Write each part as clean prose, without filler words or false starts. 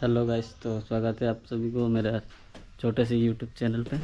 Hello guys, तो स्वागत है आप सभी को मेरा छोटे से यूट्यूब चैनल पे।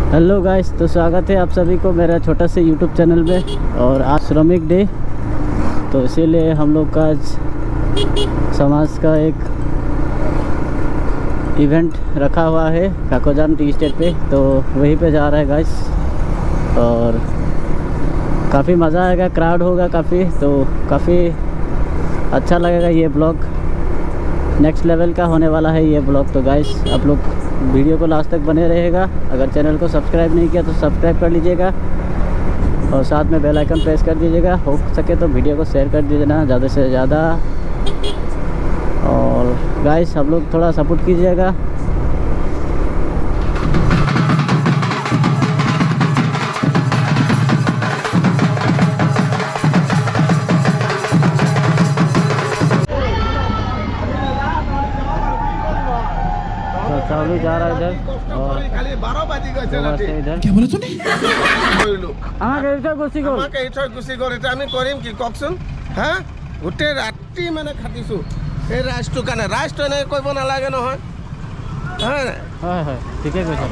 हेलो गाइस, तो स्वागत है आप सभी को मेरा छोटा से यूट्यूब चैनल पे। और आज श्रमिक डे, तो इसीलिए हम लोग का आज समाज का एक इवेंट रखा हुआ है काकोजान टी स्टेट पे, तो वहीं पे जा रहा है गाइस। और काफ़ी मज़ा आएगा, क्राउड होगा काफ़ी, तो काफ़ी अच्छा लगेगा। ये ब्लॉग नेक्स्ट लेवल का होने वाला है ये ब्लॉग। तो गाइस आप लोग वीडियो को लास्ट तक बने रहेगा। अगर चैनल को सब्सक्राइब नहीं किया तो सब्सक्राइब कर लीजिएगा और साथ में बेल आइकन प्रेस कर दीजिएगा। हो सके तो वीडियो को शेयर कर दीजिएगा ज़्यादा से ज़्यादा। और गाइस आप लोग थोड़ा सपोर्ट कीजिएगा। चालू जा रहा है इधर और इधर क्या बोला तूने? गुसी गल এটা আমি কৰিম কি কওকচোন। হা গোটেই ৰাতি মানে খাটিছো এই ৰাইজটো কাৰণে। ৰাইজটো এনেকৈ কৰিব নালাগে নহয়। হয় হয় ঠিকে কৈছে।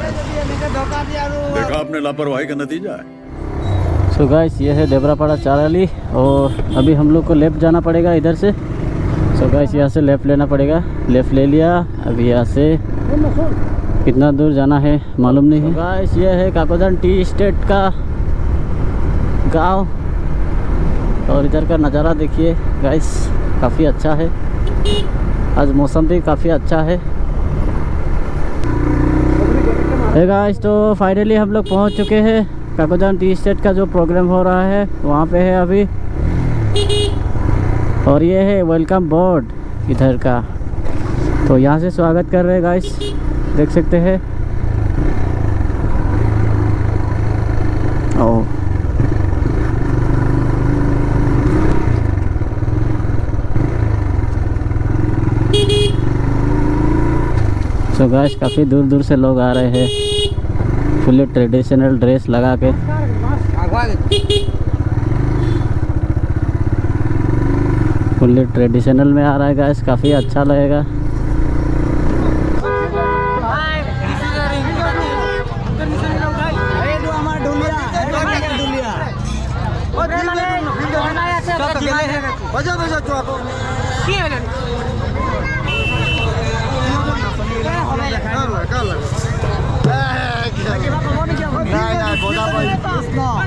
देखा आपने लापरवाही का नतीजा है। सो गाइस ये है देवरापाड़ा चाराली और अभी हम लोग को लेफ्ट जाना पड़ेगा इधर से। सो गाइस यहाँ से लेफ़्ट लेना पड़ेगा। लेफ़्ट ले लिया। अभी यहाँ से कितना दूर जाना है मालूम नहीं है। गाइस ये है काकोजान टी स्टेट का गांव और इधर का नज़ारा देखिए गाइस, काफ़ी अच्छा है। आज मौसम भी काफ़ी अच्छा है। गाइस तो फाइनली हम लोग पहुंच चुके हैं काकोजान टी स्टेट का जो प्रोग्राम हो रहा है वहाँ पे है अभी। और ये है वेलकम बोर्ड इधर का, तो यहाँ से स्वागत कर रहे हैं गाइस, देख सकते हैं। ओ सो गाइस काफ़ी दूर दूर से लोग आ रहे हैं फुल्ली ट्रेडिशनल ड्रेस लगा के। फुल्ली ट्रेडिशनल में आ रहा है गाइस, काफ़ी अच्छा लगेगा।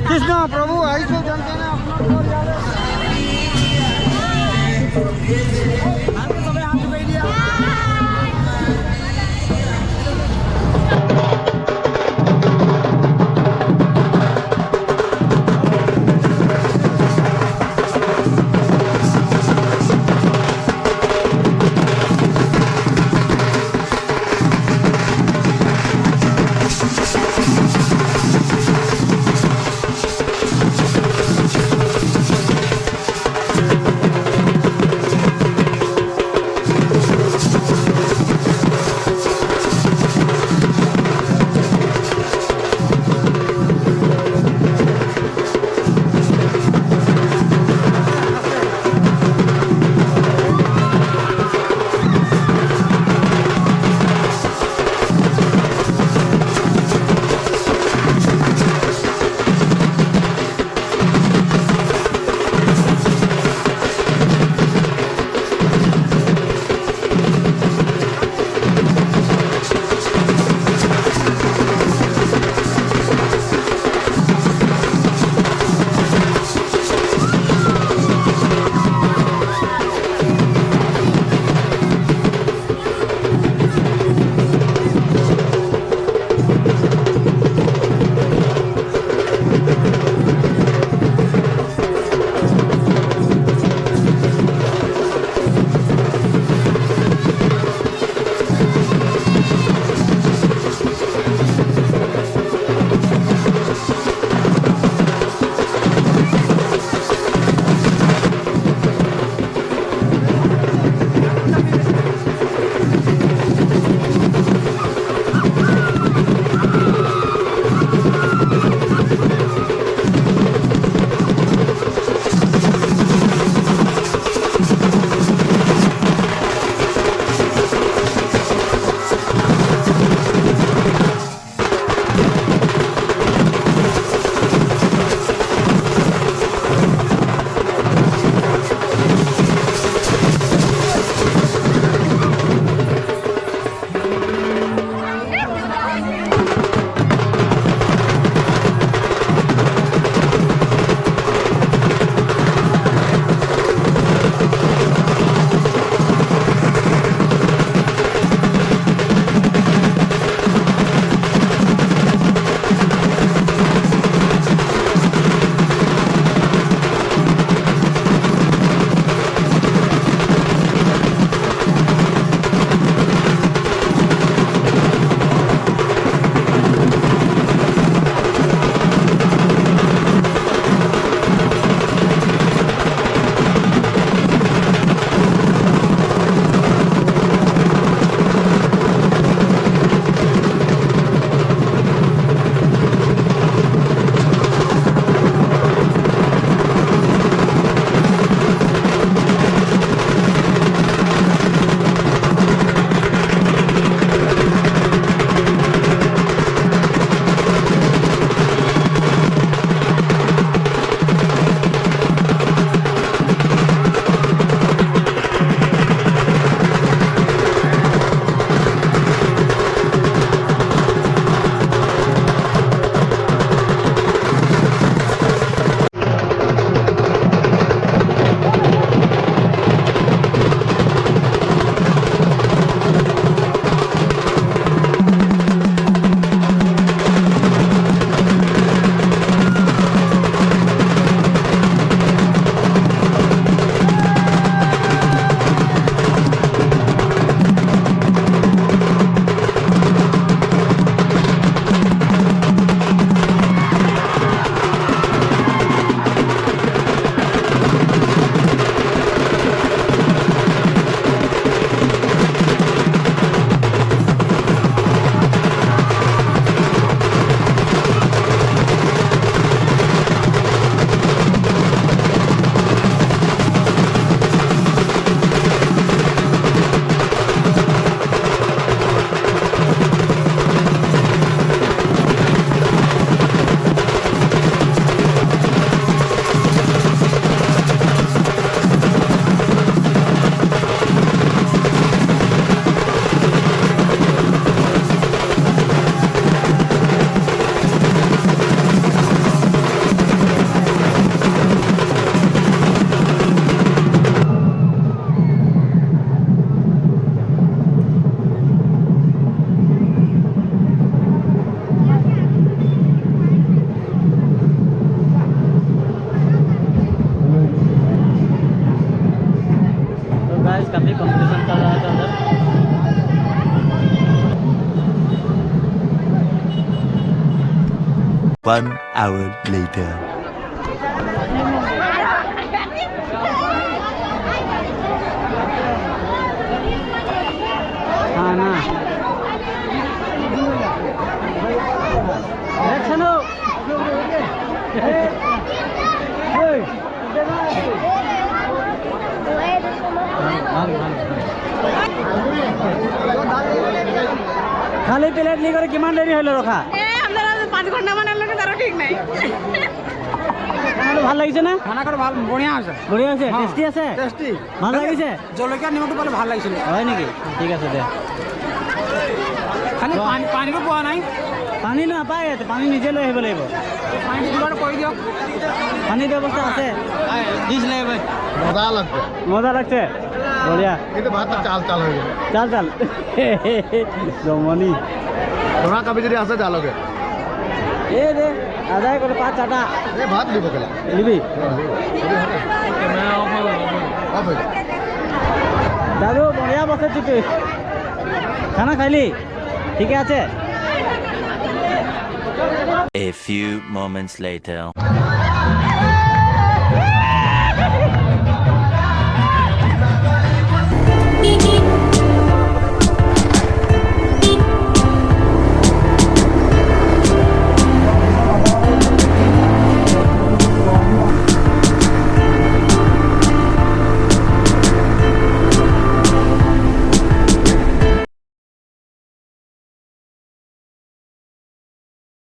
कृष्ण प्रभु ऐसे जानते हैं 1 hour later. हाँ ना चलो খালি প্লেট নি করে কিমান দেৰি হলো ৰখা আপনারা 5 ঘন্টা মানে লাগে তারও ঠিক নাই খানাটো ভাল লাগিছে না খানা করে ভালো বঢ়িয়া আছে বঢ়িয়া আছে টেষ্টি আছে টেস্টি ভাল লাগিছে জলকীয়া নিমখটো পালে ভাল লাগিছিল হয় নেকি ঠিক আছে দে খালি পানীটো পোৱা নাই পানী নাপায় পানী নিজে লৈ আহিব লাগিব পানীটো যোগাৰ কৰি দিয়ক পানীৰ ব্যৱস্থা আছে দিছিলে ভাই মজা লাগছে মজা লাগছে বঢ়িয়া কিন্তু ভাতটা চাল চাল হয়ে গেল চাল চাল জমনি ধরা কাপি যদি আছে জালকে এ দে আদায় করে 5-6টা এই ভাত দিব কেলা নিবি দাদু বঢ়িয়া বসেছি তুই খানা খাইলি ঠিকে আছে A few moments later.